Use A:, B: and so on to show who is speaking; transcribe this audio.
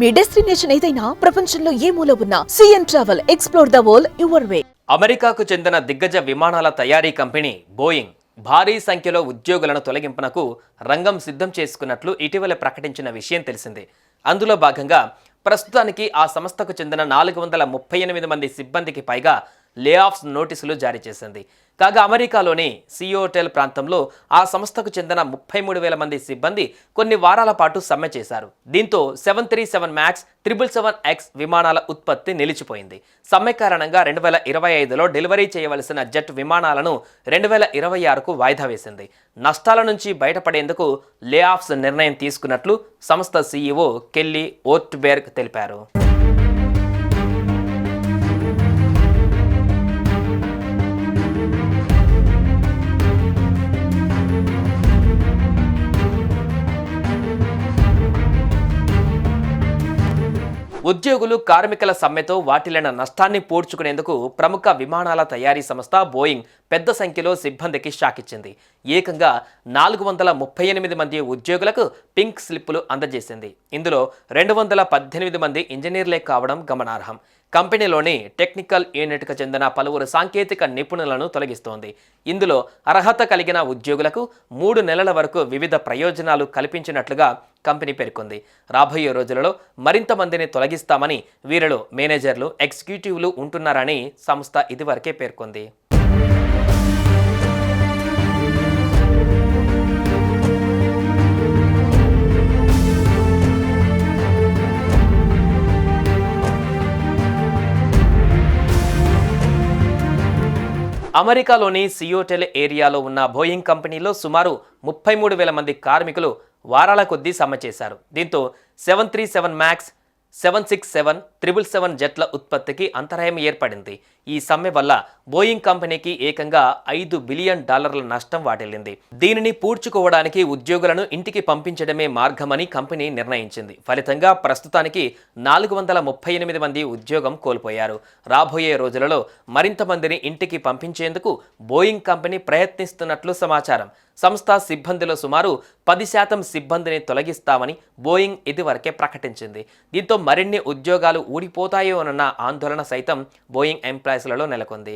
A: మీ destination ఏదైనా ప్రపంచంలో ఏ మూల ఉన్నా CN travel explore the world your way.
B: అమెరికాకు చెందిన దిగ్గజ విమానాల తయారీ కంపెనీ బోయింగ్ భారీ సంఖ్యలో ఉద్యోగులను తొలగింపునకు రంగం సిద్ధం చేసుకున్నట్లు ఇటీవల ప్రకటించిన విషయం తెలిసిందే. అందులో భాగంగా ప్రస్తుతానికి ఆ సంస్థకు చెందిన 438 మంది సిబ్బందికి పైగా లే ఆఫ్స్ నోటీసులు జారీ చేసింది. కాగా అమెరికాలోని సియోటెల్ ప్రాంతంలో ఆ సంస్థకు చెందిన 33,000 మంది సిబ్బంది కొన్ని వారాల పాటు సమ్మె చేశారు. దీంతో 737 మ్యాక్స్ 777X విమానాల ఉత్పత్తి నిలిచిపోయింది. సమ్మె కారణంగా 2025లో డెలివరీ చేయవలసిన జెట్ విమానాలను 2026కు వాయిదా వేసింది. నష్టాల నుంచి బయటపడేందుకు లే ఆఫ్స్ నిర్ణయం తీసుకున్నట్లు సంస్థ సీఈఓ కెల్లీ ఓర్ట్బెర్గ్ తెలిపారు. ఉద్యోగులు కార్మికుల సమ్మెతో వాటిల్లిన నష్టాన్ని పూడ్చుకునేందుకు ప్రముఖ విమానాల తయారీ సంస్థ బోయింగ్ పెద్ద సంఖ్యలో సిబ్బందికి షాక్ ఇచ్చింది. ఏకంగా 438 మంది ఉద్యోగులకు పింక్ స్లిప్పులు అందజేసింది. ఇందులో 218 మంది ఇంజనీర్లే కావడం గమనార్హం. కంపెనీలోని టెక్నికల్ యూనిట్కు చెందిన పలువురు సాంకేతిక నిపుణులను తొలగిస్తోంది. ఇందులో అర్హత కలిగిన ఉద్యోగులకు 3 నెలల వరకు వివిధ ప్రయోజనాలు కల్పించినట్లుగా కంపెనీ పేర్కొంది. రాబోయే రోజులలో మరింత మందిని తొలగిస్తామని, వీరిలో మేనేజర్లు, ఎగ్జిక్యూటివ్లు ఉంటున్నారని సంస్థ ఇదివరకే పేర్కొంది. అమెరికాలోని సియోటెల్ ఏరియాలో ఉన్న బోయింగ్ కంపెనీలో సుమారు 33,000 మంది కార్మికులు వారాల కొద్దీ సమ్మె చేశారు. దీంతో 737 మ్యాక్స్ 767 777 జెట్ల ఉత్పత్తికి అంతరాయం ఏర్పడింది. ఈ సమ్మె వల్ల బోయింగ్ కంపెనీకి ఏకంగా $5 బిలియన్ నష్టం వాటిల్లింది. దీనిని పూడ్చుకోవడానికి ఉద్యోగులను ఇంటికి పంపించడమే మార్గమని కంపెనీ నిర్ణయించింది. ఫలితంగా ప్రస్తుతానికి 438 మంది ఉద్యోగం కోల్పోయారు. రాబోయే రోజులలో మరింత మందిని ఇంటికి పంపించేందుకు బోయింగ్ కంపెనీ ప్రయత్నిస్తున్నట్లు సమాచారం. సంస్థ సిబ్బందిలో సుమారు 10% సిబ్బందిని తొలగిస్తామని బోయింగ్ ఇదివరకే ప్రకటించింది. దీంతో మరిన్ని ఉద్యోగాలు ఊడిపోతాయోనన్న ఆందోళన సైతం బోయింగ్ ఎంప్లాయీస్లలో నెలకొంది.